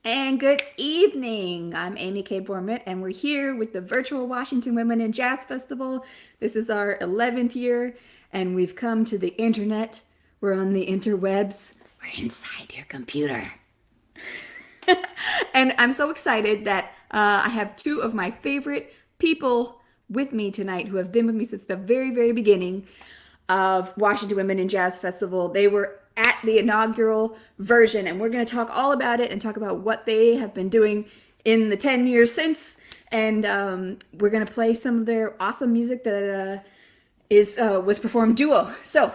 And good evening. I'm Amy K Bormet, and we're here with the virtual Washington Women in Jazz Festival. This is our 11th year, and we've come to the internet. We're on the interwebs. We're inside your computer. And I'm so excited that I have two of my favorite people with me tonight who have been with me since the very, very beginning of Washington Women in Jazz Festival. They were at the inaugural version, and we're going to talk all about it and talk about what they have been doing in the 10 years since. And we're going to play some of their awesome music that was performed duo. So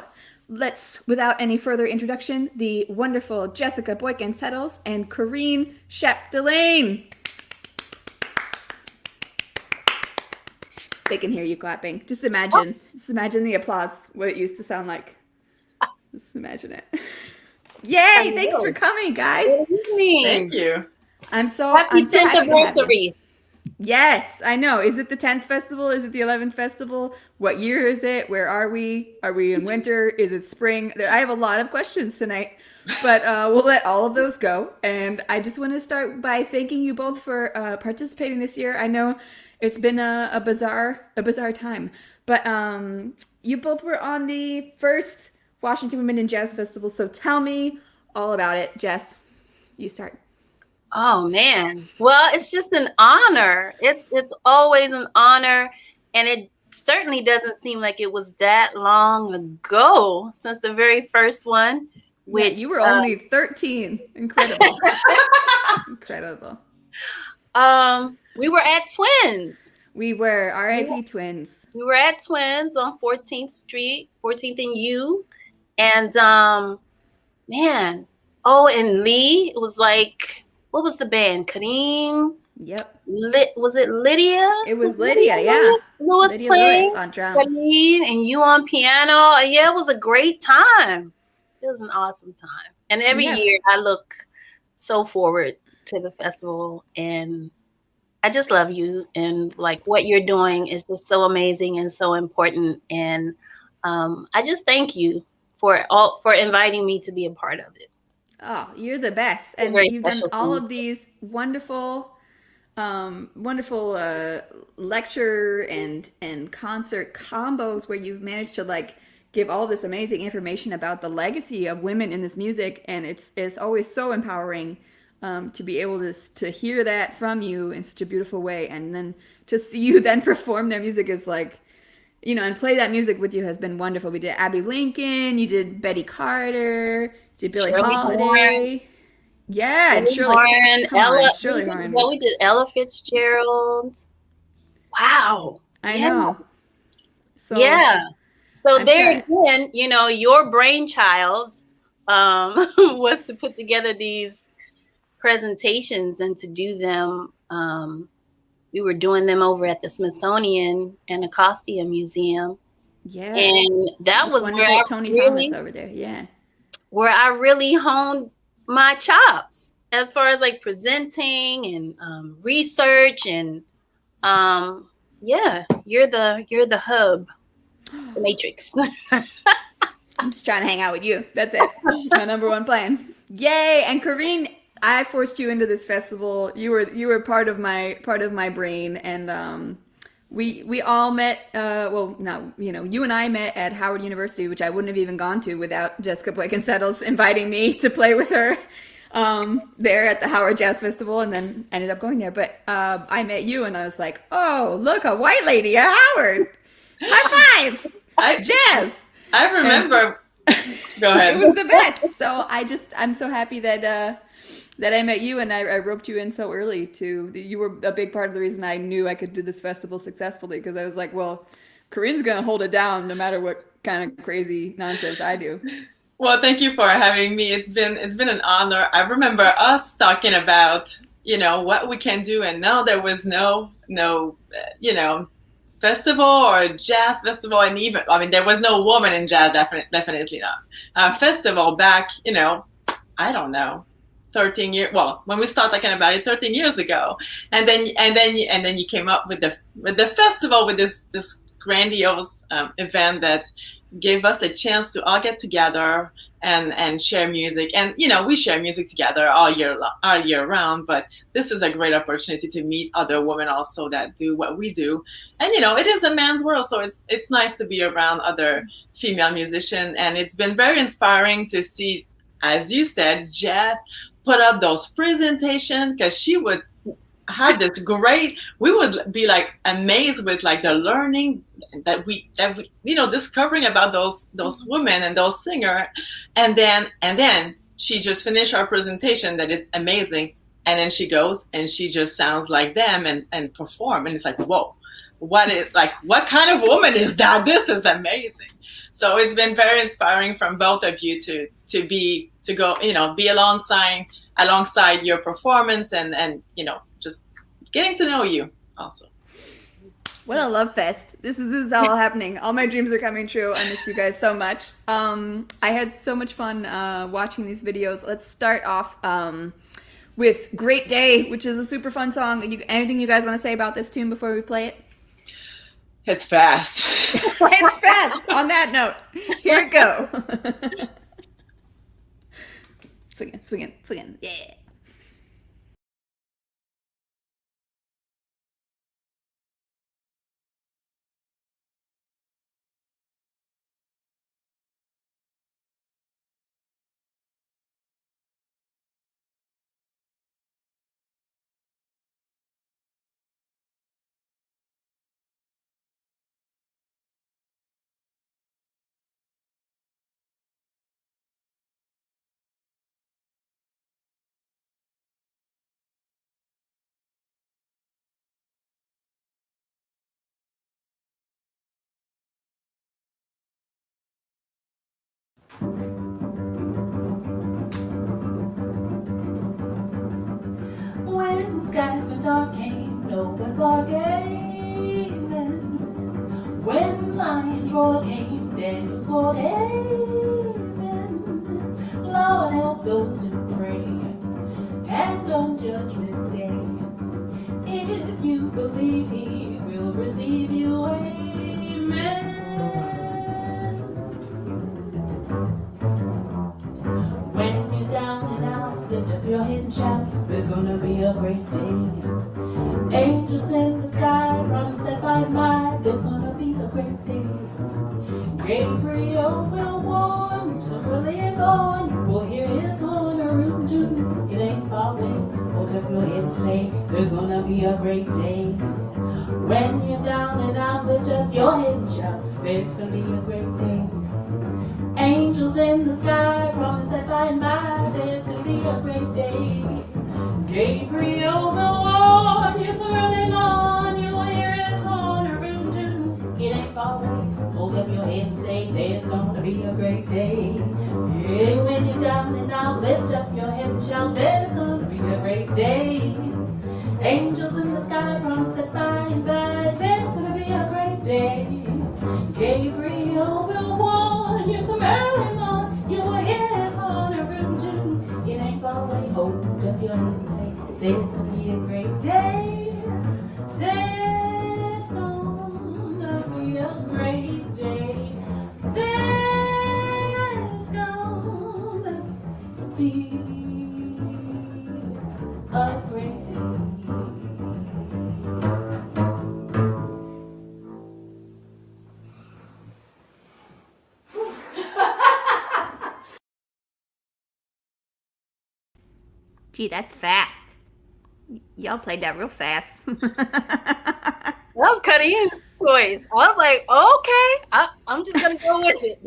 let's, without any further introduction, the wonderful Jessica Boykin-Settles and Karine Chapdelaine. They can hear you clapping. Just imagine the applause, what it used to sound like. Just imagine it. Yay! Thanks for coming, guys. Good evening. Thank you. I'm so Happy 10th happy to have you. anniversary. Yes, I know. Is it the 10th festival? Is it the 11th festival? What year is it? Where are we? Are we in winter? Is it spring? I have a lot of questions tonight, but we'll let all of those go. And I just want to start by thanking you both for participating this year. I know it's been a bizarre time, but you both were on the first Washington Women in Jazz Festival. So tell me all about it. Jess, you start. Oh man. Well, it's just an honor. It's always an honor, and it certainly doesn't seem like it was that long ago since the very first one. Which you were only 13. Incredible. Incredible. We were at Twins. We were RIP Twins. We were at Twins on 14th Street, 14th and U. And man, and Lee, it was like, what was the band? Karine? Yep. Was it Lydia? It was Lydia, yeah. Lewis Lydia playing Lewis on drums. Karine and you on piano. Yeah, it was a great time. It was an awesome time. And every year I look so forward to the festival, and I just love you, and like what you're doing is just so amazing and so important. And I just thank you for inviting me to be a part of it. Oh, you're the best. And you've done all of these wonderful lecture and concert combos where you've managed to like give all this amazing information about the legacy of women in this music, and it's always so empowering to be able to hear that from you in such a beautiful way, and then to see you then perform their music is like, and play that music with you has been wonderful. We did Abby Lincoln, you did Betty Carter, you did Billie Holiday. Horn. Yeah, and Shirley Horn. Well, we did Ella Fitzgerald. Wow. I know. So yeah. So there again, your brainchild was to put together these presentations and to do them. We were doing them over at the Smithsonian and Anacostia Museum. Yeah. And that was where Tony Thomas over there. Yeah. Where I really honed my chops as far as like presenting and research, and you're the hub, the matrix. I'm just trying to hang out with you. That's it. My number one plan. Yay! And Karine, I forced you into this festival. You were part of my brain, and we all met. You and I met at Howard University, which I wouldn't have even gone to without Jessica Boykin-Settles inviting me to play with her there at the Howard Jazz Festival, and then ended up going there. But I met you, and I was like, oh, look, a white lady at Howard. High five, Jazz. I remember. Go ahead. It was the best. So I'm so happy that I met you, and I roped you in so early you were a big part of the reason I knew I could do this festival successfully, because I was like, well, Karine's going to hold it down no matter what kind of crazy nonsense I do. Well, thank you for having me. It's been an honor. I remember us talking about, what we can do, and no, there was no festival or jazz festival, and even, there was no woman in jazz, definitely not. Festival back, I don't know, 13 years. Well, when we started talking about it 13 years ago, and then you came up with the festival, with this grandiose event that gave us a chance to all get together and share music. And we share music together all year round. But this is a great opportunity to meet other women also that do what we do. And it is a man's world, so it's nice to be around other female musicians. And it's been very inspiring to see, as you said, Jess put up those presentations, because she would have this great, we would be like amazed with like the learning that we discovering about those women and those singers. And then she just finished our presentation that is amazing, and then she goes and she just sounds like them and perform, and it's like, whoa, what kind of woman is that? This is amazing. So it's been very inspiring from both of you to go be alongside your performance, and just getting to know you also. What a love fest. This is all happening. All my dreams are coming true. I miss you guys so much. I had so much fun watching these videos. Let's start off with Great Day, which is a super fun song. Anything you guys want to say about this tune before we play it? It's fast. It's fast. On that note, here it go. Swinging. Yeah. When skies went dark, came Noah's Ark amen. When lions roared, came Daniel's sword, amen. Lord help those who pray, and on Judgment Day, if you believe He will receive you, amen. When you're down and out, lift up your head and shout, there's gonna be a great day. Angels in the sky, run step by my, there's gonna be a great day. Gabriel will warn you, so early and on, you will hear his horn, a room tune, it ain't far away. Hold up your head and say, there's gonna be a great day. When you're down and out, lift up your head and shout, there's gonna be a great day. Angels in the sky, promise that by and by, there's gonna be a great day. Gabriel will warn you, so early on, you will hear his horn, a room tune, it ain't far away. Hold up your head and say, there's gonna be a great day. Yeah, when you're down and out, lift up your head and shout, there's gonna be a great day. Angels in the sky, promise that by and by, there's gonna be a great day. Gabriel will warn you, so early on, you will hear his horn, a room tune, it ain't far away. Hold up your head and say, there's gonna be a great day. There's gonna be a great day. There's gonna be a great day. Gee, that's fast. Y'all played that real fast. That was Karine's choice. I was like, okay, I'm just gonna go with it.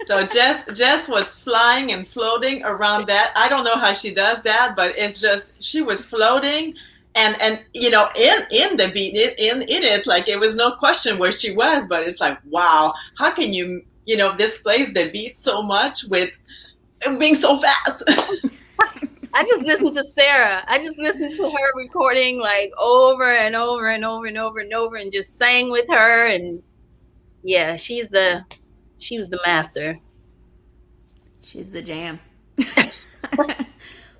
So Jess was flying and floating around that. I don't know how she does that, but it's just, she was floating and in the beat, in it, like it was no question where she was, but it's like, wow, how can you displace the beat so much with being so fast? I just listened to Sarah. I just listened to her recording like over and over and over and over and over, and just sang with her. And yeah, she was the master. She's the jam.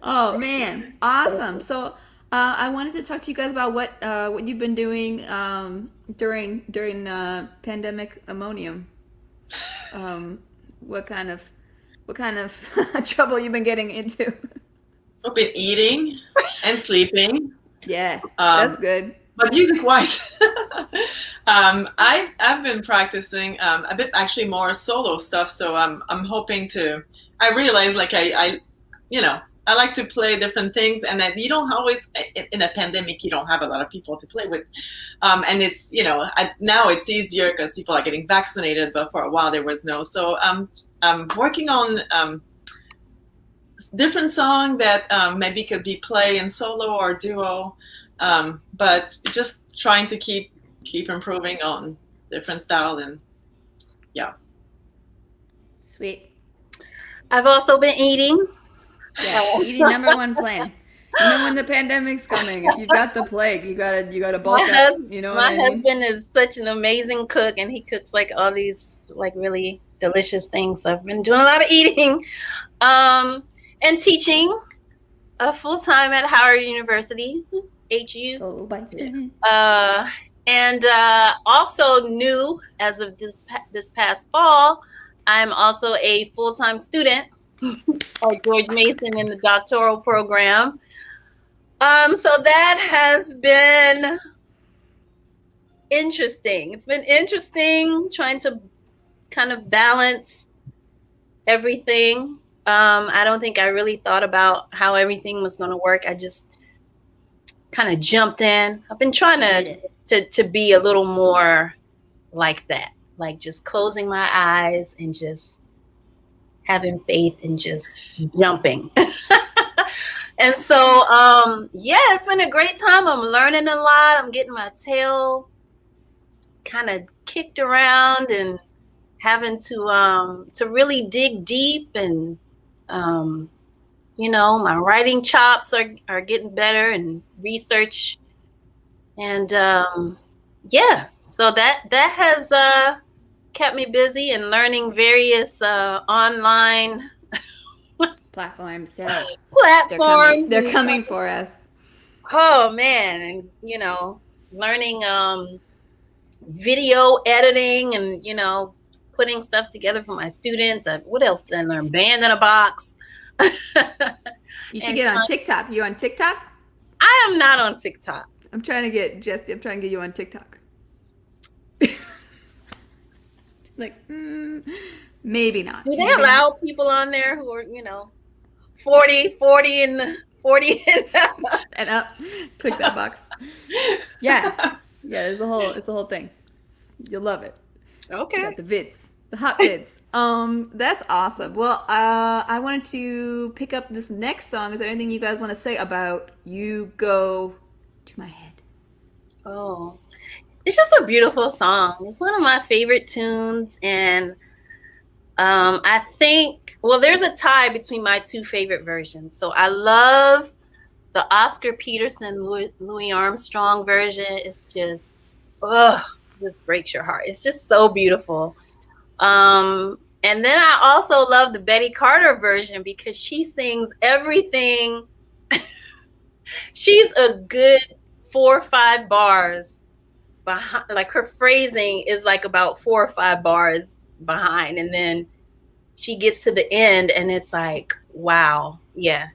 Oh man, awesome! So I wanted to talk to you guys about what you've been doing during pandemic ammonium. What kind of what kind of trouble you've been getting into. I've been eating and sleeping. Yeah, that's good. But music-wise, I've been practicing a bit actually more solo stuff. So I'm hoping to. I realize like I like to play different things, and that you don't always in a pandemic you don't have a lot of people to play with, and it's now it's easier because people are getting vaccinated, but for a while there was no. So I'm working on different song that maybe could be play in solo or duo. But just trying to keep improving on different style and yeah. Sweet. I've also been eating. Yeah, eating #1 plan. You know when the pandemic's coming, if you've got the plague, you gotta bulk up. You know what I mean? My husband is such an amazing cook, and he cooks like all these like really delicious things. So I've been doing a lot of eating, and teaching full time at Howard University. HU. Oh, and also new as of this past fall, I'm also a full-time student at George Mason in the doctoral program. So that has been interesting. It's been interesting trying to kind of balance everything. I don't think I really thought about how everything was going to work. I just kind of jumped in. I've been trying to be a little more like that, like just closing my eyes and just having faith and just jumping. And so, it's been a great time. I'm learning a lot. I'm getting my tail kind of kicked around and having to really dig deep and, my writing chops are getting better and research. And, so that has kept me busy and learning various online platforms. Yeah. Platforms. They're coming for us. Oh man, and learning video editing and putting stuff together for my students. What else did I learn? Band in a box. You should get on TikTok. You on TikTok? I am not on TikTok. I'm trying to get Jesse. I'm trying to get you on TikTok. Like, maybe not. Do they allow people on there who are 40 and 40 and up? Click that box. Yeah. It's a whole thing. You'll love it. Okay. You got the vids, the hot vids. That's awesome. Well, I wanted to pick up this next song. Is there anything you guys want to say about You Go to My Head? Oh, it's just a beautiful song. It's one of my favorite tunes, and I think there's a tie between my two favorite versions. So I love the Oscar Peterson, Louis Armstrong version. It's just breaks your heart. It's just so beautiful. And then I also love the Betty Carter version because she sings everything. She's a good 4 or 5 bars behind. Like her phrasing is like about 4 or 5 bars behind, and then she gets to the end, and it's like, wow, yeah.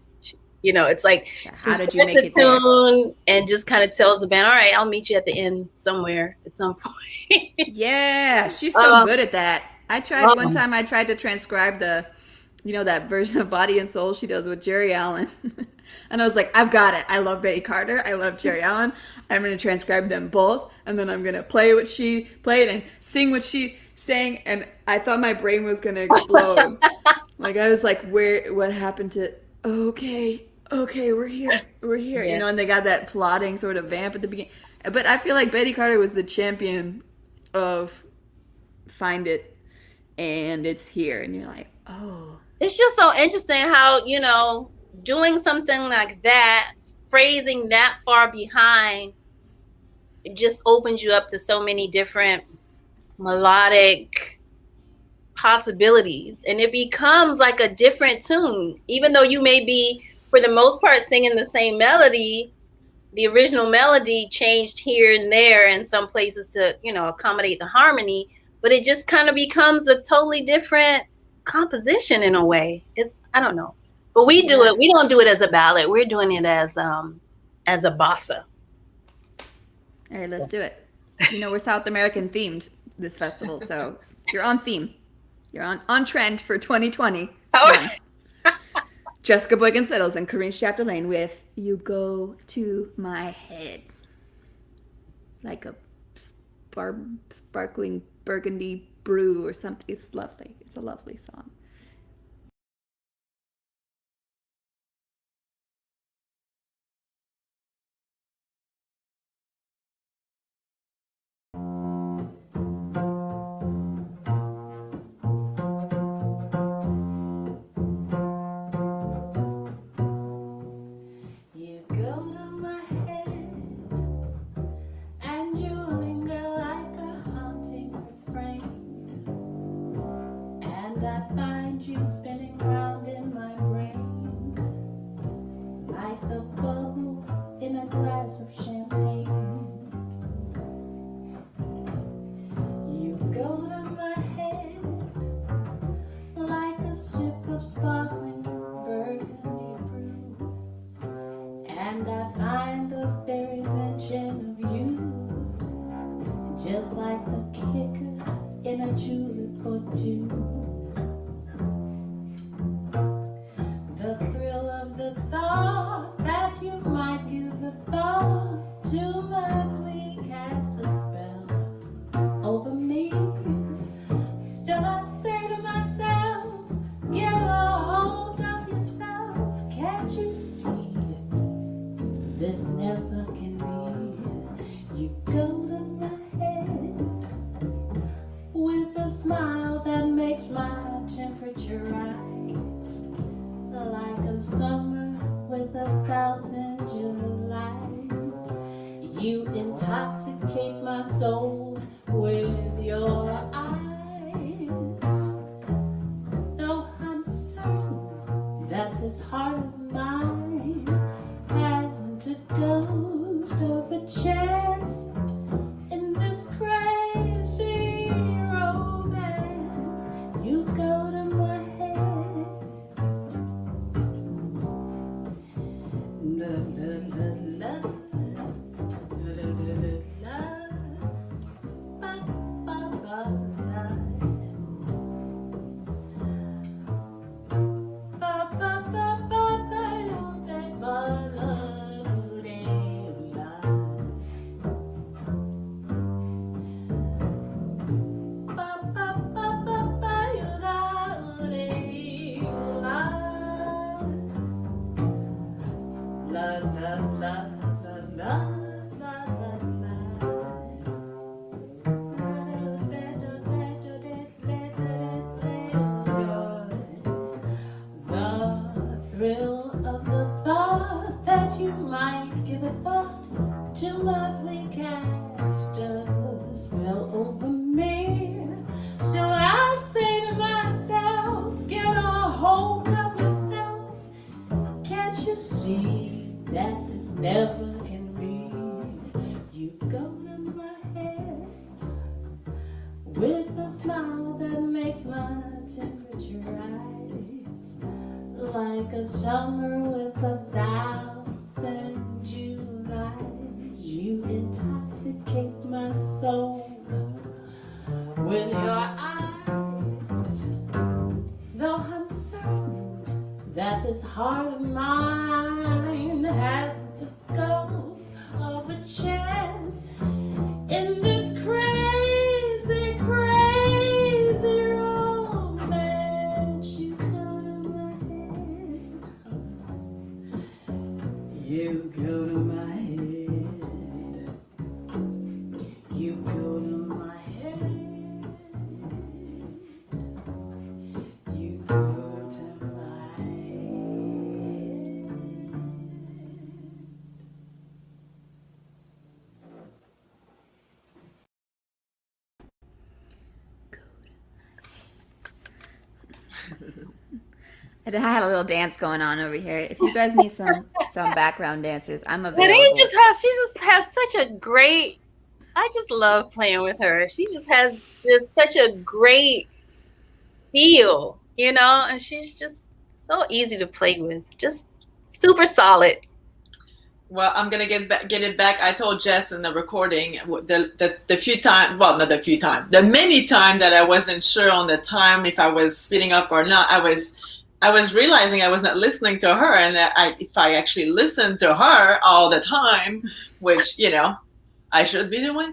It's like how did you make it tune there? And just kind of tells the band, all right, I'll meet you at the end somewhere at some point. Yeah, she's so good at that. I tried one time. I tried to transcribe the, that version of Body and Soul she does with Jerry Allen, and I was like, I've got it. I love Betty Carter. I love Jerry Allen. I'm going to transcribe them both, and then I'm going to play what she played and sing what she sang. And I thought my brain was going to explode. Like I was like, what happened to? Okay, we're here. Yeah. And they got that plotting sort of vamp at the beginning. But I feel like Betty Carter was the champion of find it and it's here. And you're like, oh. It's just so interesting how, doing something like that, phrasing that far behind, it just opens you up to so many different melodic possibilities. And it becomes like a different tune. Even though you may be, for the most part, singing the same melody, the original melody changed here and there in some places to, accommodate the harmony, but it just kind of becomes a totally different composition in a way. I don't know. But we do it. We don't do it as a ballad. We're doing it as a bossa. All right, let's do it. You know, we're South American themed this festival, so you're on theme. You're on trend for 2020. Oh. Jessica Boykin-Settles and Karine Chapdelaine with "You Go to My Head," like a sparkling burgundy brew or something. It's lovely. It's a lovely song. You go to my head and you linger like a haunting refrain, and I find you spinning round in my brain like the bubbles in a glass of champagne. You go to my head like a sip of sparkling burgundy brew, and I find the very mention of you just like a kicker in a julep or two. The thrill of the thought that you might give a thought to my plea cast a spell over me. Still I say to myself, get a hold of yourself. Can't you see this never can be? You go to my head with a smile that makes my temperature rise like a summer with 1,000 Julys. You intoxicate my soul with your eyes. Though I'm certain that this heart of mine hasn't a ghost of a chance in this crazy romance. You go to my head. La, la, la, la. La, la, la, la, la. Ba, ba, ba, la. Ba, ba, ba, ba, ba, yo, ba, ba, la, de, la. Ba, ba, ba, ba, ba, yo, la, de, la. La, la, la, la, la, la, la, la. The thrill of the thought that you might give a thought to my plea cast a spell over me. So I say to myself, get a hold of yourself. Can't you see that this never can be? You go to my head with a smile that makes my temperature rise like a summer with 1,000 Julys. You intoxicate my soul with your eyes. Though I'm certain that this heart of mine hasn't a ghost of a chance in this crazy, crazy romance. You go to my head. You go to my head. You go to my head. You go to my head. I had a little dance going on over here. If you guys need some background dancers, I'm But available. she just has such a great, I just love playing with her. She just has such a great feel. you know, and she's just so easy to play with, just super solid. Well, I'm gonna get it back. I told Jess in the recording the few times, well, not the few times, the many times that I wasn't sure on the time if I was speeding up or not. I was realizing I was not listening to her, and that if I actually listened to her all the time, which I should be doing,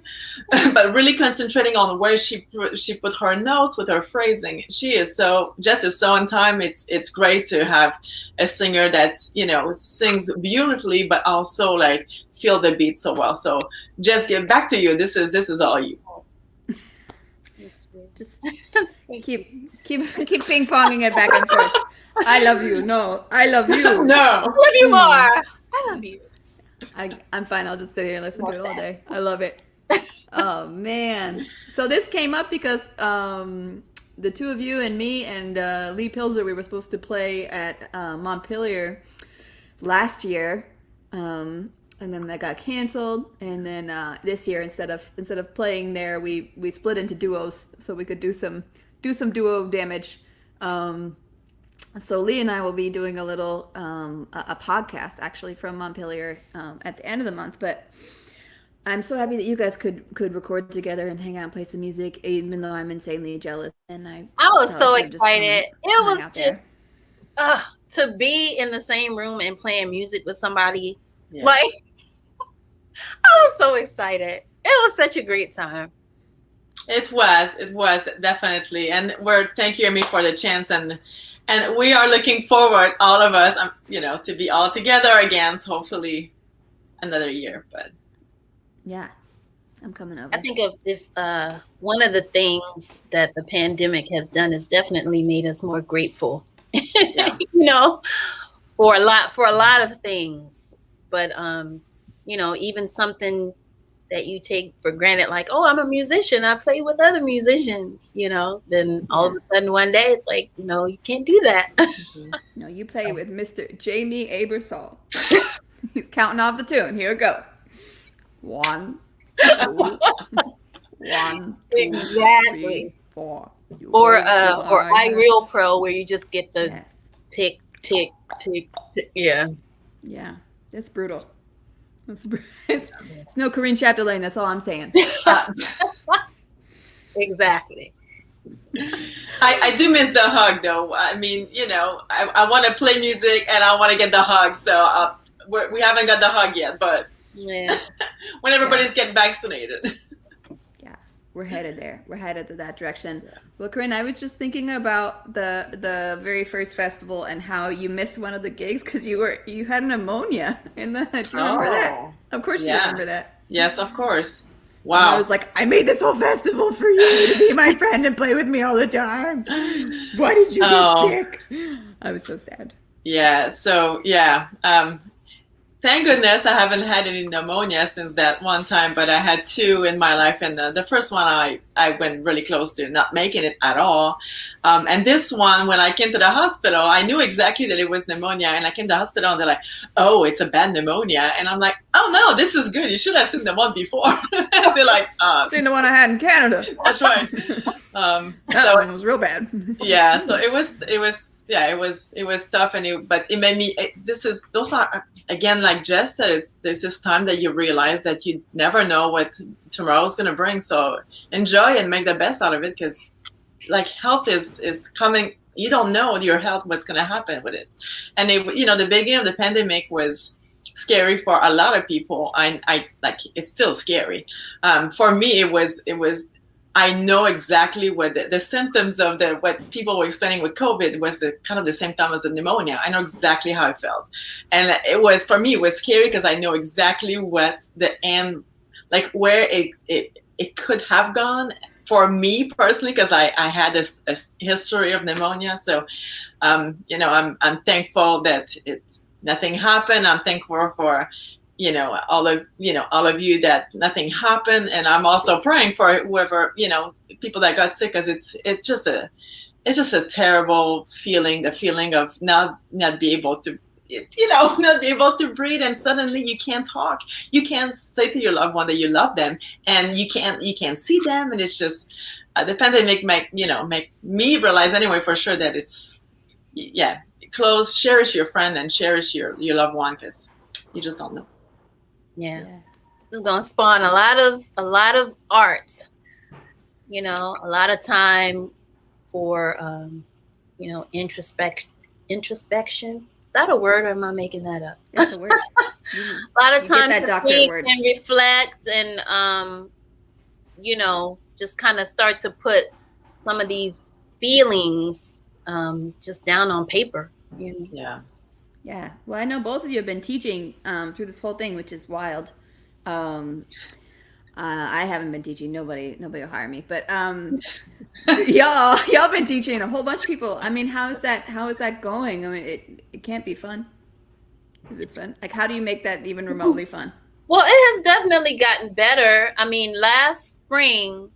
but really concentrating on where she put her notes with her phrasing. Jess is so on time. It's great to have a singer that sings beautifully, but also like feel the beat so well. So Jess, get back to you. This is all you. Just keep ping ponging it back and forth. I love you. No, I love you. No, I love you more. I love you. I'm fine. I'll just sit here and listen to it all day. I love it. Oh man! So this came up because the two of you and me and Lee Pilzer, we were supposed to play at Montpelier last year, and then that got canceled. And then this year, instead of playing there, we split into duos so we could do some duo damage. So Lee and I will be doing a little a podcast actually from Montpelier at the end of the month. But I'm so happy that you guys could record together and hang out and play some music, even though I'm insanely jealous. And I was so excited. It was just to be in the same room and playing music with somebody. Yes. Like, I was so excited. It was such a great time. It was definitely, and thank you, Amy, for the chance, and we are looking forward, all of us, to be all together again. So hopefully, another year. But yeah, I'm coming over. I think if one of the things that the pandemic has done is definitely made us more grateful. Yeah. For a lot of things, but even something that you take for granted, like, oh, I'm a musician, I play with other musicians, then all of a sudden one day it's like, you can't do that. No, you play with Mr. Jamie Abersol. He's counting off the tune. Here we go. 1, 2, 1, 2, exactly. 3, 4. Or iReal Pro, where you just get the tick, tick, tick, tick. Yeah. Yeah, it's brutal. It's no Karine Chapdelaine. That's all I'm saying. Exactly. I do miss the hug, though. I mean, I want to play music and I want to get the hug. So we haven't got the hug yet, but yeah, when everybody's getting vaccinated. Yeah, we're headed there. We're headed to that direction. Yeah. Well, Karine, I was just thinking about the very first festival and how you missed one of the gigs because you had pneumonia in the. Do you remember that? Of course, you remember that. Yes, of course. Wow. And I was like, I made this whole festival for you to be my friend and play with me all the time. Why did you get sick? I was so sad. Yeah. So yeah. Thank goodness I haven't had any pneumonia since that one time, but I had 2 in my life. And the first one I went really close to not making it at all. And this one, when I came to the hospital, I knew exactly that it was pneumonia. And I came to the hospital and they're like, oh, it's a bad pneumonia. And I'm like, oh, no, this is good. You should have seen the one before. They're like, seen the one I had in Canada. That's right. That one was real bad. Yeah. So it was tough. But it made me, those are, again, like Jess said, there's this time that you realize that you never know what tomorrow's going to bring. So enjoy and make the best out of it, because like health is coming. You don't know your health, what's going to happen with it. And the beginning of the pandemic was scary for a lot of people. I like, it's still scary. For me, it was, I know exactly what the symptoms of what people were explaining with COVID was kind of the same time as the pneumonia. I know exactly how it felt. And for me, it was scary because I know exactly what the end, like where it could have gone for me personally, because I had this history of pneumonia. So, I'm thankful that nothing happened. I'm thankful for all of you that nothing happened, and I'm also praying for whoever, people that got sick, because it's just a terrible feeling, the feeling of not be able to not be able to breathe, and suddenly you can't talk, you can't say to your loved one that you love them, and you can't see them, and it's just the pandemic make me realize anyway for sure that it's, yeah, cherish your friend and cherish your loved one, because you just don't know. Yeah. This is gonna spawn a lot of art. A lot of time for introspection. Is that a word, or am I making that up? It's a word. A lot of time to think word. and reflect, and just kind of start to put some of these feelings just down on paper. Yeah. Yeah. Well, I know both of you have been teaching through this whole thing, which is wild. I haven't been teaching. Nobody will hire me. But y'all been teaching a whole bunch of people. I mean, how is that going? I mean, it can't be fun. Is it fun? Like, how do you make that even remotely fun? Well, it has definitely gotten better. I mean, last spring,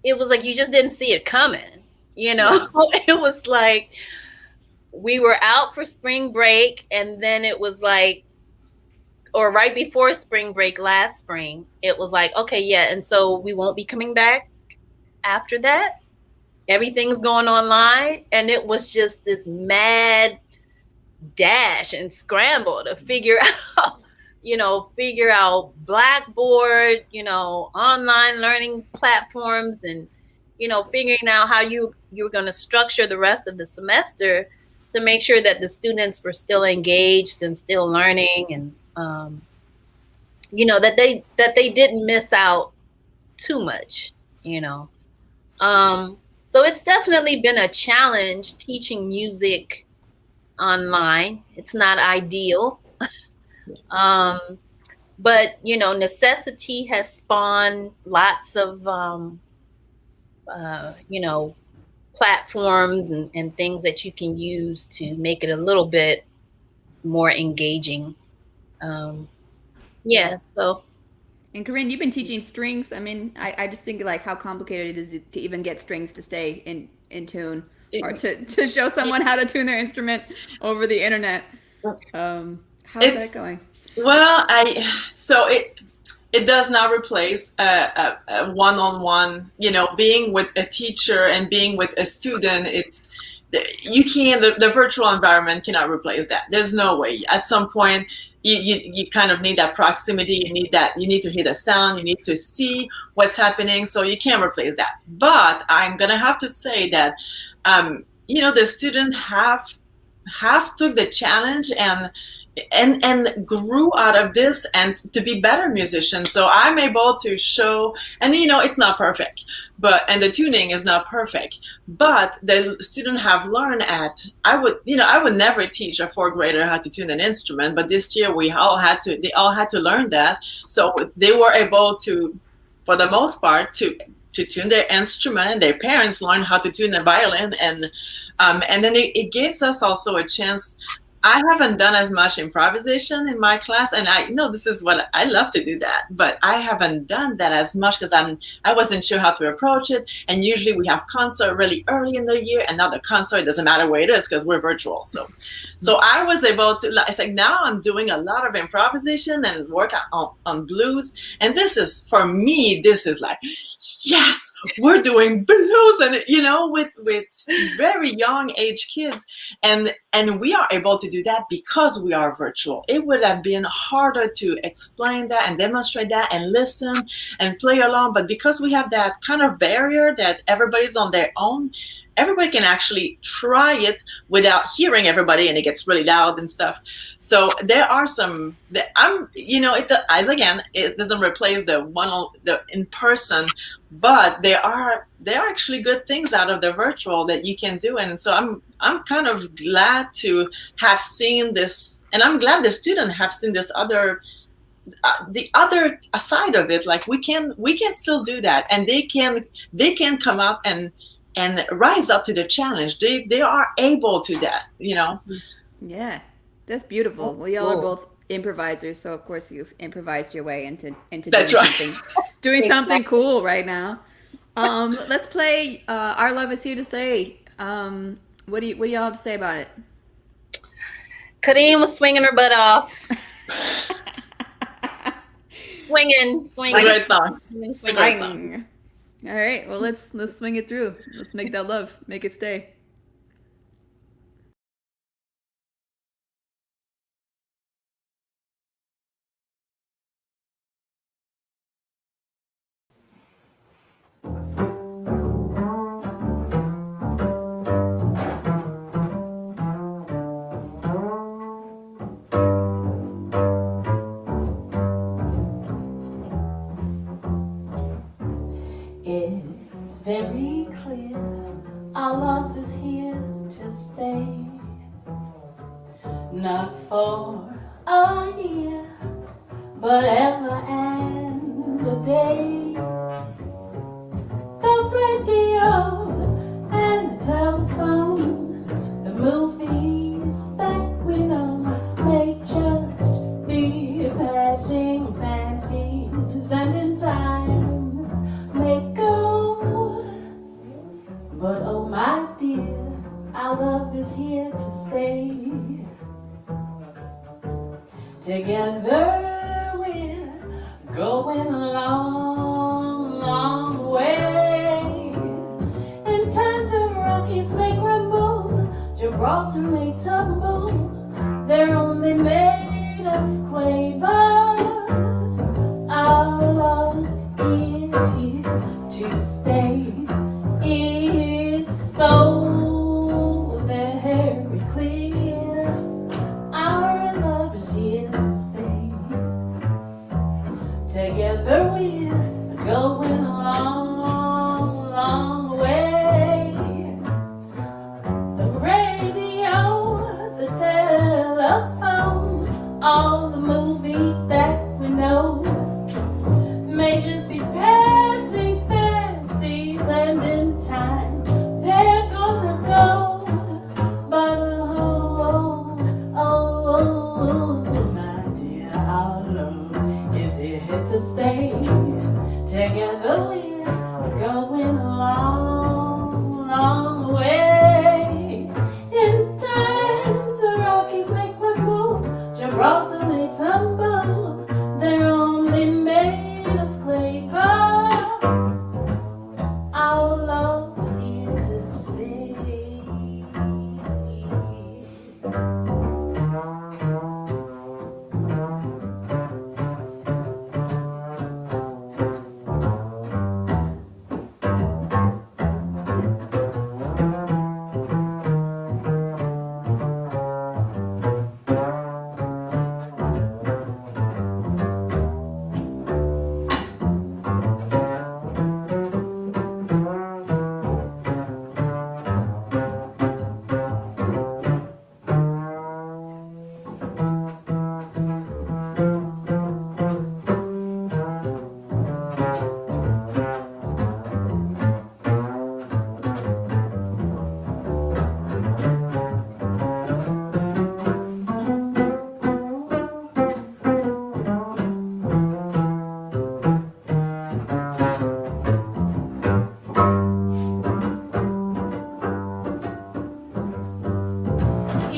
it was like you just didn't see it coming. It was like we were out for spring break, and then it was like, or right before spring break last spring, it was like, okay, yeah, and so we won't be coming back after that. Everything's going online, and it was just this mad dash and scramble to figure out Blackboard, online learning platforms, and figuring out how you were going to structure the rest of the semester to make sure that the students were still engaged and still learning, and that they didn't miss out too much. So it's definitely been a challenge teaching music online. It's not ideal. But necessity has spawned lots of platforms and things that you can use to make it a little bit more engaging. So. And Karine, you've been teaching strings. I mean, I just think like how complicated it is to even get strings to stay in tune, or to show someone how to tune their instrument over the internet. How is that going? Well, it does not replace a one-on-one, being with a teacher and being with a student. The virtual environment cannot replace that. There's no way. At some point, you kind of need that proximity. You need to hear the sound. You need to see what's happening. So you can't replace that. But I'm gonna have to say that, the students have took the challenge and grew out of this, and to be better musicians. So I'm able to show, and it's not perfect, and the tuning is not perfect, but the students have learned I would never teach a 4th grader how to tune an instrument, but this year they all had to learn that. So they were able to, for the most part, to tune their instrument, and their parents learned how to tune the violin, and then it gives us also a chance. I haven't done as much improvisation in my class, and I know this is what I love to do that, but I haven't done that as much because I wasn't sure how to approach it. And usually we have concert really early in the year, and now the concert doesn't matter where it is because we're virtual. So I was able to. It's like now I'm doing a lot of improvisation and work on blues, and this is, for me, this is like, yes, we're doing blues, and with very young age kids, and we are able to do that because we are virtual. It would have been harder to explain that and demonstrate that and listen and play along, but because we have that kind of barrier that everybody's on their own, everybody can actually try it without hearing everybody, and it gets really loud and stuff. So there are some that it doesn't replace the in person, but there are actually good things out of the virtual that you can do. And so I'm kind of glad to have seen this, and I'm glad the students have seen this the other side of it. Like we can still do that, and they can come up and rise up to the challenge. They are able to that, Yeah, that's beautiful. Well, y'all are both improvisers, so of course you've improvised your way into doing something cool right now. Let's play Our Love Is Here to Stay. What do y'all have to say about it? Karine was swinging her butt off. swinging. Great song. Swing. All right. Well, let's swing it through. Let's make that love. Make it stay. It's very clear our love is here to stay. Not for a year, but ever and a day. The radio and the telephone, the movies that we know may just be passing fancies, and in time may go. But oh my dear, our love is here to stay. Together we're going a long, long way. In time the Rockies may crumble, Gibraltar may tumble. They're only made of clay, but our love is here to stay. It's so very clear. Our love is here to stay. Together we're going a long, long way. The radio, the telephone, all the movies that we know may just be passing fancies, and in time they're gonna go. But my dear, our love is here to stay. Together we're going a long, long way. In time the Rockies may crumble, Gibraltar may tumble. They're only made of clay, but our love is here to stay.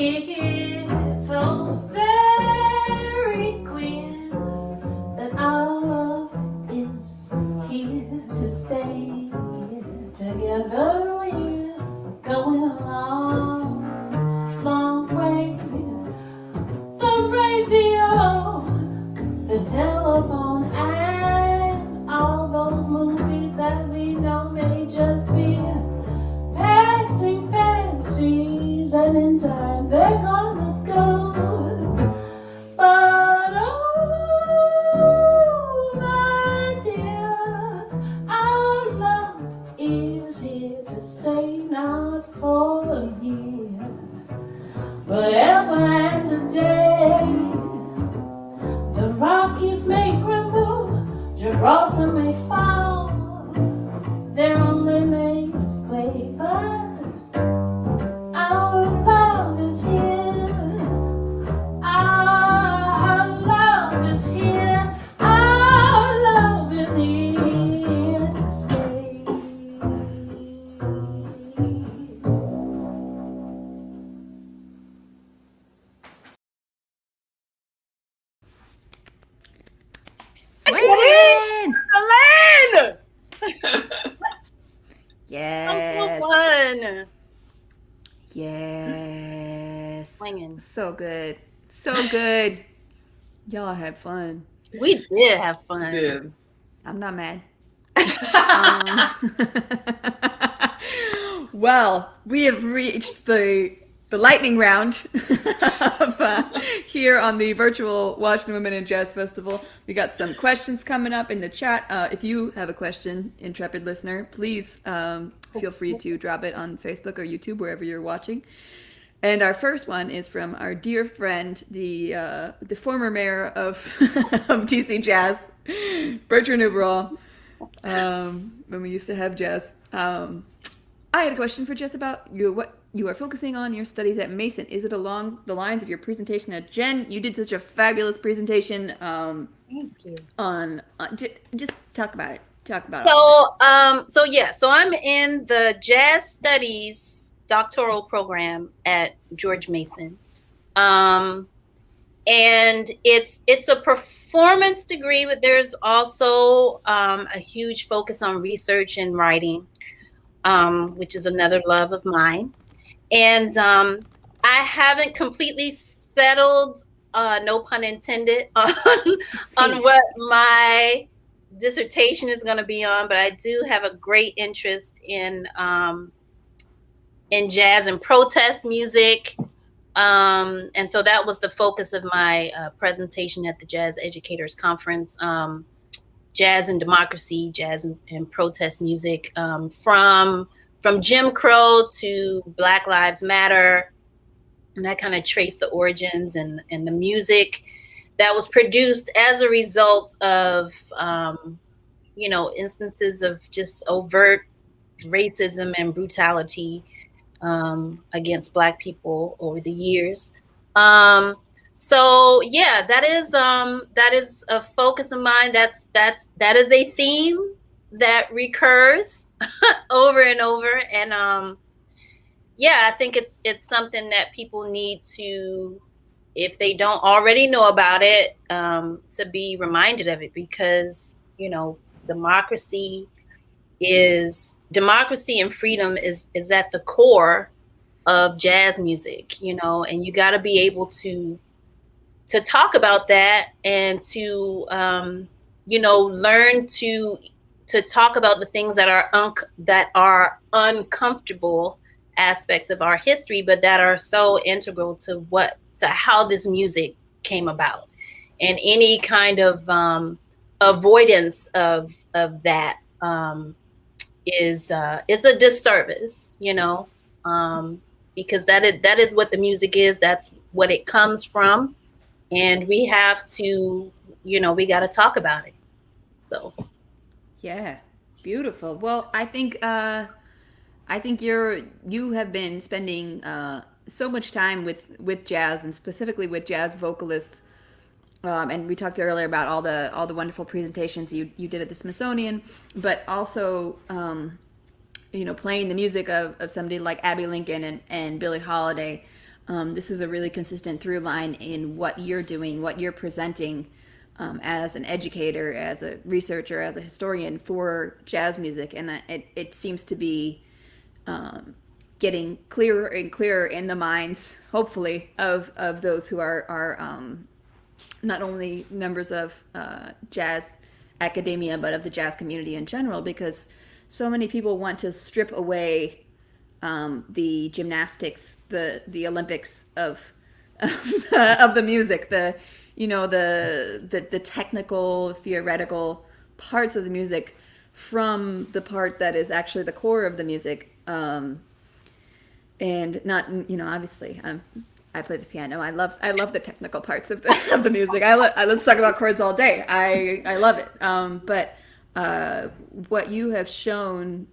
It's so very clear that our love is here to stay. Together we're going a long, long way. The radio, the telephone, and all those movies that we know may just be passing fancies, and in time they're gonna go. But oh my dear, our love is here to stay, not for a year, but ever and a day. The Rockies may crumble, song, and So good. So good. Y'all had fun. we did have fun. Good. I'm not mad. Well, we have reached the lightning round of, here on the virtual Washington Women in Jazz Festival. We got some questions coming up in the chat. If you have a question, intrepid listener, please feel free to drop it on Facebook or YouTube, wherever you're watching. And our first one is from our dear friend, the former mayor of of DC Jazz, Bertrand Uberall. When we used to have jazz. I had a question for Jess about what you are focusing on your studies at Mason. Is it along the lines of your presentation at Jen? You did such a fabulous presentation. Thank you. Just talk about it. Talk about it. So I'm in the Jazz Studies doctoral program at George Mason. And it's a performance degree, but there's also a huge focus on research and writing, which is another love of mine. And I haven't completely settled, no pun intended, on what my dissertation is going to be on, but I do have a great interest in jazz and protest music. And so that was the focus of my presentation at the Jazz Educators Conference, Jazz and Democracy, Jazz and Protest Music, from Jim Crow to Black Lives Matter. And I kind of traced the origins and the music that was produced as a result of, instances of just overt racism and brutality against Black people over the years. So yeah, that is a focus of mine. That is a theme that recurs over and over. And I think it's something that people need to, if they don't already know about it, to be reminded of it, because democracy and freedom is at the core of jazz music, and you got to be able to talk about that and to learn to talk about the things that are uncomfortable aspects of our history, but that are so integral to how this music came about. And any kind of avoidance of that is a disservice, because that is what the music is. That's what it comes from, and we have to, we got to talk about it. So, yeah, beautiful. Well, I think you have been spending so much time with jazz, and specifically with jazz vocalists. And we talked earlier about all the wonderful presentations you did at the Smithsonian, but also playing the music of somebody like Abby Lincoln and Billie Holiday. This is a really consistent through line in what you're doing, what you're presenting as an educator, as a researcher, as a historian for jazz music, and it seems to be getting clearer and clearer in the minds, hopefully, of those who are not only members of jazz academia, but of the jazz community in general, because so many people want to strip away the gymnastics, the Olympics of the music, the technical, theoretical parts of the music from the part that is actually the core of the music, and not, obviously, I play the piano. I love the technical parts of the music. Let's talk about chords all day. I love it. But what you have shown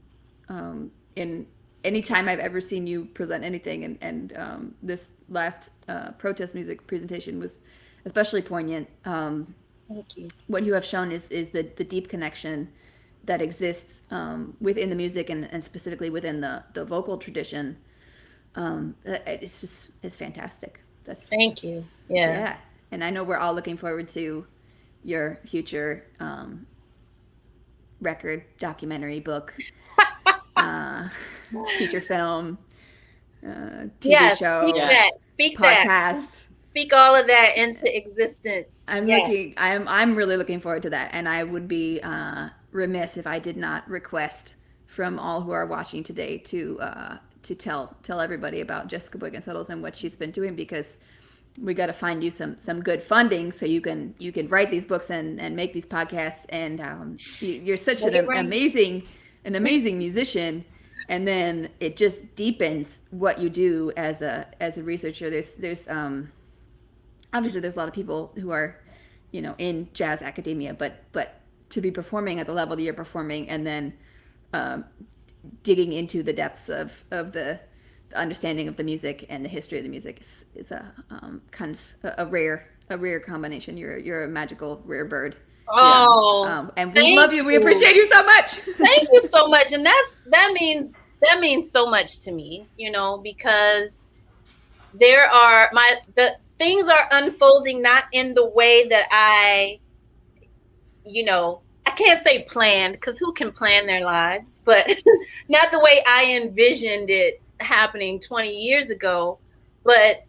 in any time I've ever seen you present anything, and this last protest music presentation was especially poignant. Thank you. What you have shown is the deep connection that exists within the music, and specifically within the vocal tradition. It's fantastic. Thank you. Yeah. And I know we're all looking forward to your future record, documentary, book, feature film. TV show, speak podcast. Speak all of that into existence. I'm really looking forward to that, and I would be remiss if I did not request from all who are watching today to tell everybody about Jessica Boykin-Settles and what she's been doing, because we got to find you some good funding so you can write these books and make these podcasts, and you're such an amazing musician, and then it just deepens what you do as a researcher. There's obviously there's a lot of people who are in jazz academia, but to be performing at the level that you're performing, and then digging into the depths of the understanding of the music and the history of the music is a kind of a rare combination. You're a magical rare bird. Oh, and we love you. We appreciate you so much. Thank you so much, and that means so much to me. Because the things are unfolding not in the way that I can't say planned, because who can plan their lives, but not the way I envisioned it happening 20 years ago. But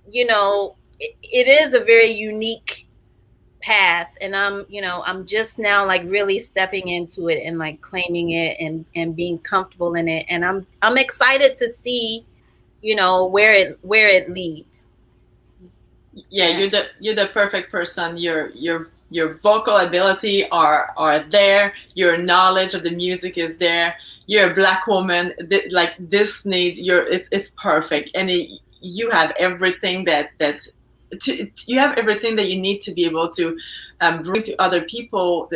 it is a very unique path, and I'm just now like really stepping into it and like claiming it and being comfortable in it, and I'm excited to see where it leads. Yeah, you're the perfect person. Your vocal ability are there. Your knowledge of the music is there. You're a Black woman. Like this needs it's perfect, and you have everything you have everything that you need to be able to bring to other people.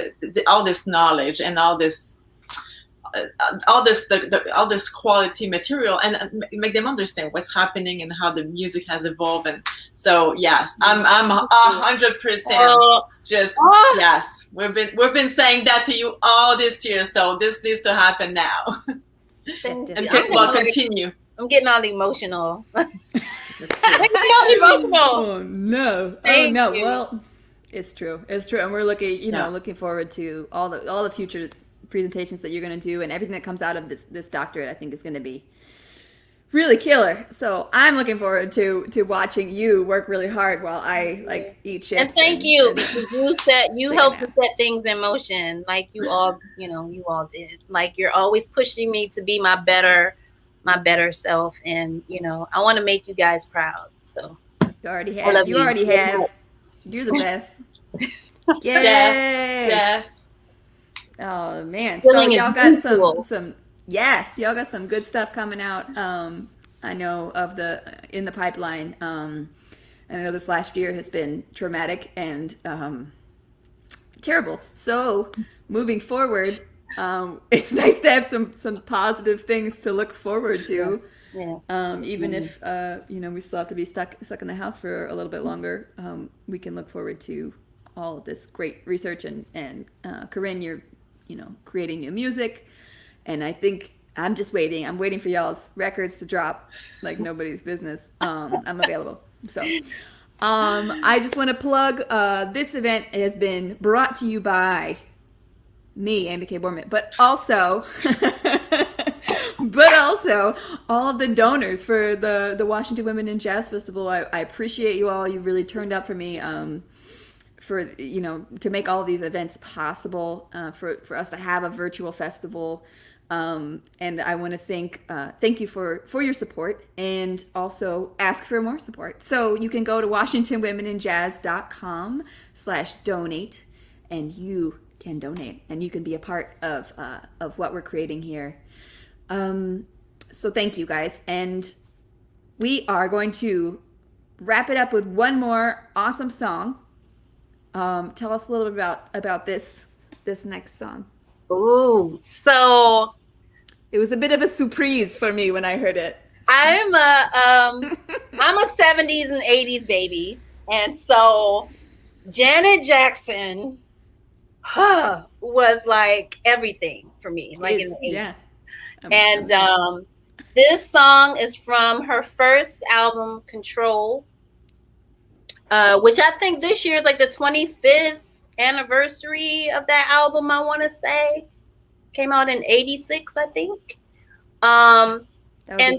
All this knowledge and all this quality material, and make them understand what's happening and how the music has evolved. And so yes, I'm 100% yes. We've been saying that to you all this year, so this needs to happen now. And continue. I'm getting all emotional. Emotional. Oh no! Thank you. Well, it's true, and we're looking forward to all the future presentations that you're going to do, and everything that comes out of this doctorate. I think is going to be really killer. So I'm looking forward to watching you work really hard while I eat chips. And thank you, because you helped to set things in motion, like you all did. Like you're always pushing me to be my better self, and I want to make you guys proud. So you already have. You're the best. Yes. Oh man! So y'all got y'all got some good stuff coming out. I know in the pipeline. I know this last year has been traumatic and terrible. So moving forward, it's nice to have some positive things to look forward to. Yeah. Even if we still have to be stuck in the house for a little bit longer, we can look forward to all of this great research and Karine, you're creating new music, and I think I'm just waiting. I'm waiting for y'all's records to drop like nobody's business. I'm available. So I just want to plug this event has been brought to you by me, Amy K Bormet, but also all of the donors for the Washington Women in Jazz Festival. I appreciate you all. You really turned up for me. For to make all of these events possible, for us to have a virtual festival, and I want to thank you for your support, and also ask for more support. So you can go to WashingtonWomenInJazz.com/donate, and you can donate, and you can be a part of what we're creating here. So thank you guys, and we are going to wrap it up with one more awesome song. Tell us a little bit about this next song. Ooh, so it was a bit of a surprise for me when I heard it. I'm a 70s and 80s baby, and so Janet Jackson was like everything for me, like in the 80s. Yeah. And this song is from her first album, Control. Which I think this year is like the 25th anniversary of that album, I want to say. Came out in 86, I think. And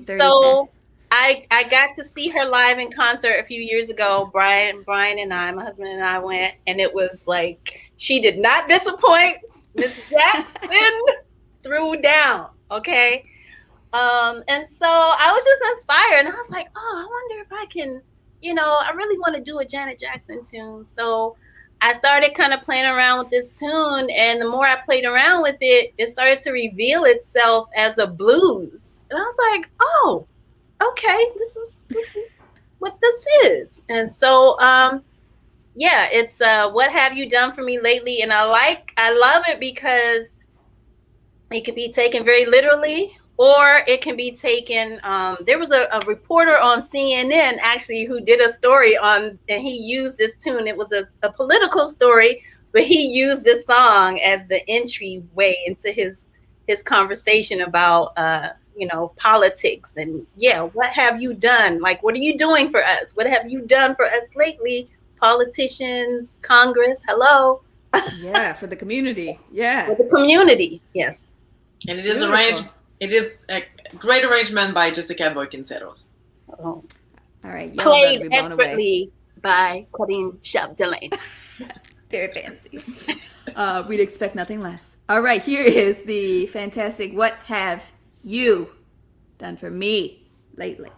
so I got to see her live in concert a few years ago. Brian and I, my husband and I went, and it was like she did not disappoint. Miss Jackson threw down. Okay. And so I was just inspired, and I was like, oh, I wonder if I can, I really want to do a Janet Jackson tune. So I started kind of playing around with this tune, and the more I played around with it, it started to reveal itself as a blues. And I was like, oh, okay, this is what this is. And so yeah, it's what have you done for me lately? And I love it because it can be taken very literally, or it can be taken. There was a reporter on CNN actually who did a story on, and he used this tune. It was a political story, but he used this song as the entryway into his conversation about politics. And yeah, what have you done? Like, what are you doing for us? What have you done for us lately? Politicians, Congress, hello. Yeah, for the community. Yeah. For the community, yes. And it is Beautiful. arranged. It is a great arrangement by Jessica Boykin-Settles. Oh. All right. Y'all better Played be blown away. expertly by Karine Chapdelaine. Very fancy. We'd expect nothing less. All right, here is the fantastic What Have You Done For Me Lately?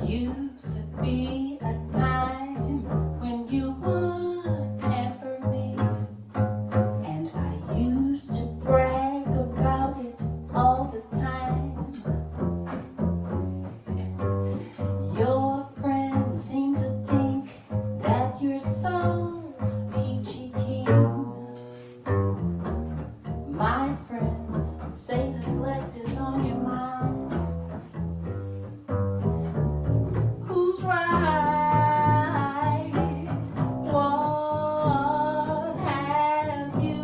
Used to be a time when you would pamper me, and I used to brag about it all the time. Your friends seem to think that you're so peachy keen. My friends say neglect is on your mind. Who's right? What have you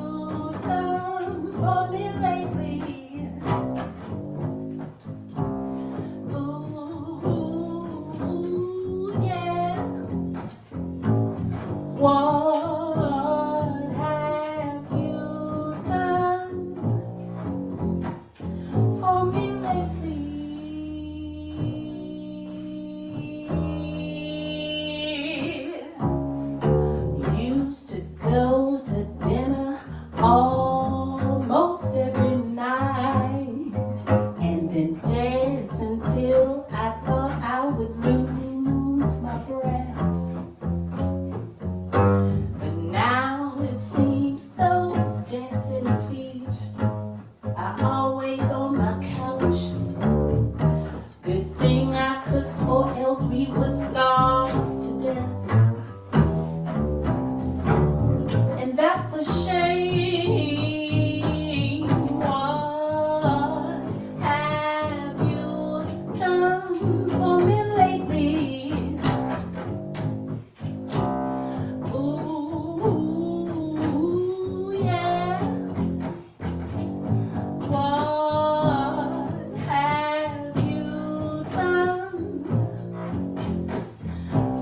done for me lately? Ooh, yeah. What have you done for me lately? Used to go to dinner almost every night, and then dance until I thought I would lose my breath. But now it seems those dancing feet are always on my couch. Good thing I cooked, or else we would starve to death. And that's a shame. What have you done for me lately? Ooh, yeah. What have you done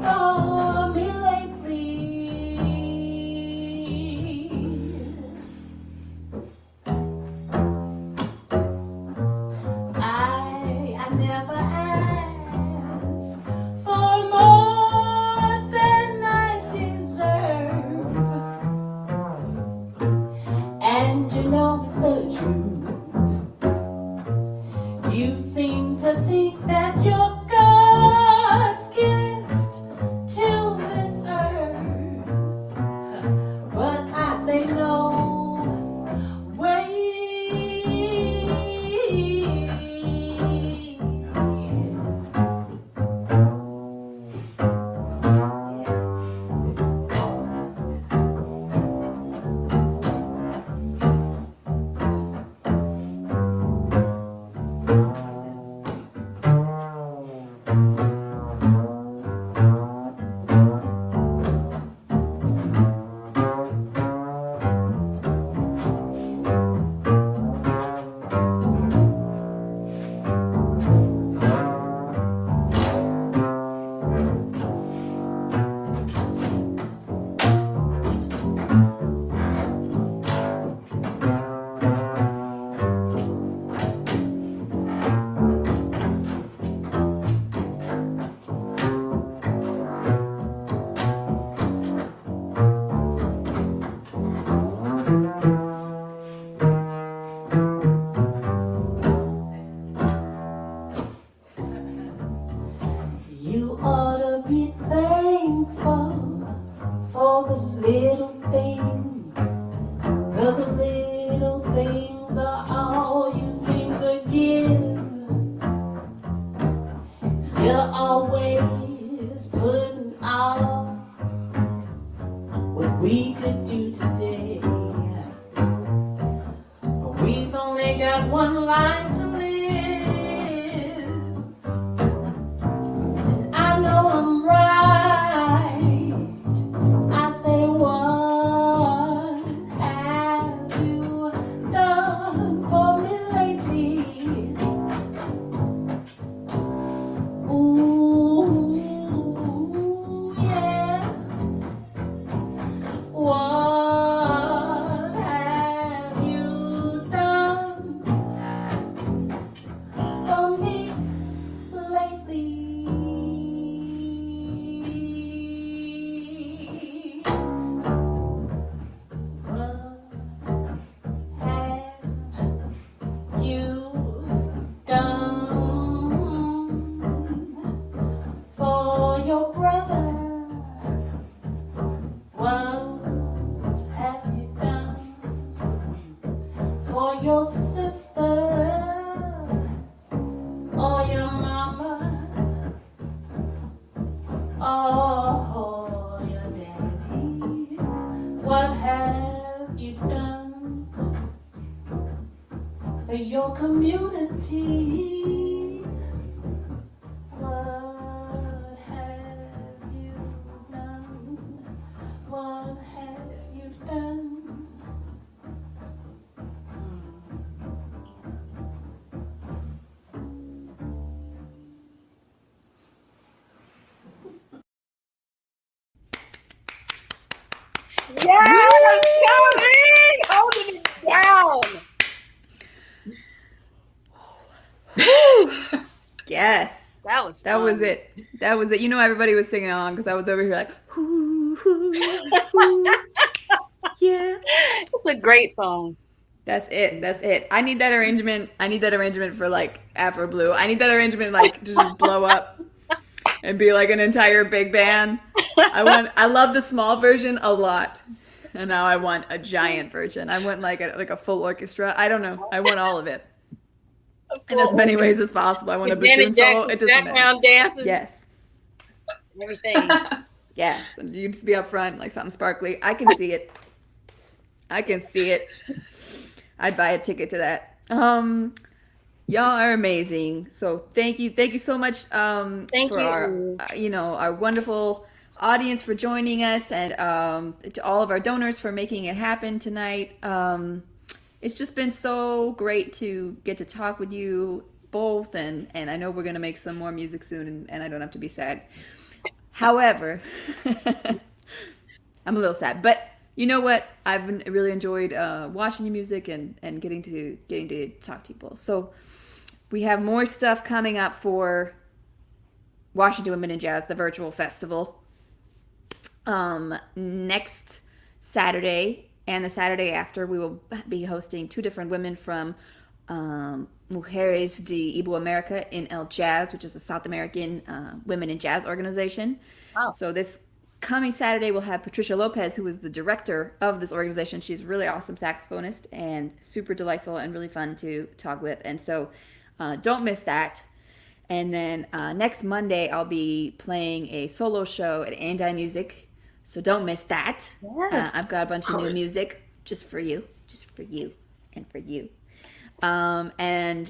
for me lately? I never ask for more than I deserve, and you know it's the truth. You seem to think that you're God's gift to this earth, but I say no way. little things are all you seem to give. You're always putting off what we could do today. But we've only got one life to live. And I know I'm right. I say, what have you done for me lately? Ooh, yeah. What have you done for me lately? What have you done for your brother? What have you done for your sister or your mama or your daddy? What have you done for your community? What have you done? What have you done? Yes, Karine, holding it down. Yes. That was That was fun. it. That was it. You know, everybody was singing along because I was over here like, hoo, hoo, hoo. Yeah. It's a great song. That's it. That's it. I need that arrangement. I need that arrangement for like Afro Blue. I need that arrangement like to just blow up and be like an entire big band. I love the small version a lot. And now I want a giant version. I want like a full orchestra. I don't know. I want all of it. In as many ways as possible. I want a bassoon solo. It doesn't matter. Background dances. Yes. Everything. Yes. And you just be up front like something sparkly. I can see it. I can see it. I'd buy a ticket to that. Y'all are amazing. So thank you so much Thank for you. our wonderful audience for joining us, and to all of our donors for making it happen tonight. It's just been so great to get to talk with you both, and I know we're gonna make some more music soon, and I don't have to be sad. However, I'm a little sad, but you know what? I've really enjoyed watching your music and getting to talk to people. So we have more stuff coming up for Washington Women in Jazz, the virtual festival. Next Saturday and the Saturday after, we will be hosting two different women from Mujeres de Iberoamerica in El Jazz, which is a South American women in jazz organization. Wow. So this coming Saturday, we'll have Patricia Lopez, who is the director of this organization. She's a really awesome saxophonist and super delightful and really fun to talk with. And so don't miss that. And then next Monday, I'll be playing a solo show at Andi Music. So don't miss that. Yes. I've got a bunch of new music just for you, and for you. And then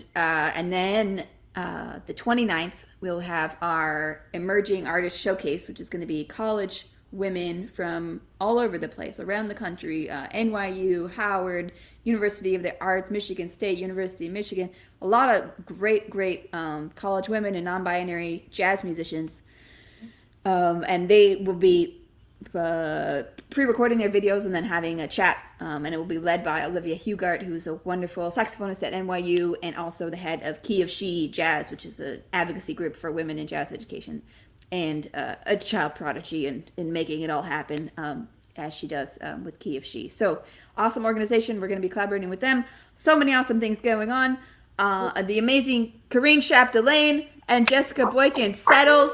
the 29th, we'll have our Emerging Artist Showcase, which is going to be college women from all over the place, around the country, NYU, Howard, University of the Arts, Michigan State, University of Michigan. A lot of great college women and non-binary jazz musicians. And they will be pre-recording their videos and then having a chat, and it will be led by Olivia Hugart, who's a wonderful saxophonist at NYU and also the head of Key of She Jazz, which is an advocacy group for women in jazz education, and a child prodigy in making it all happen, as she does with Key of She. So awesome organization. We're going to be collaborating with them. So many awesome things going on. The amazing Karine Chapdelaine and Jessica Boykin-Settles.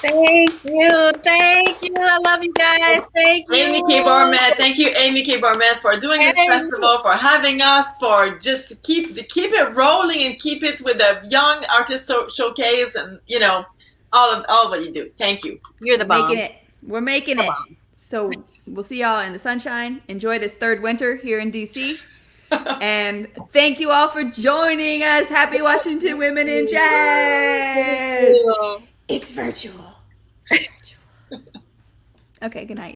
Thank you. Thank you. I love you guys. Thank you. Amy K Bormet, thank you, Amy K Bormet, for doing this Hey. festival, for having us, for just keep it rolling and keep it with the young artist showcase, and all of what you do. Thank you. You're the bomb. Making it. We're making it. So we'll see y'all in the sunshine. Enjoy this third winter here in DC. And thank you all for joining us. Happy Washington Women in Jazz. It's virtual. Okay, good night.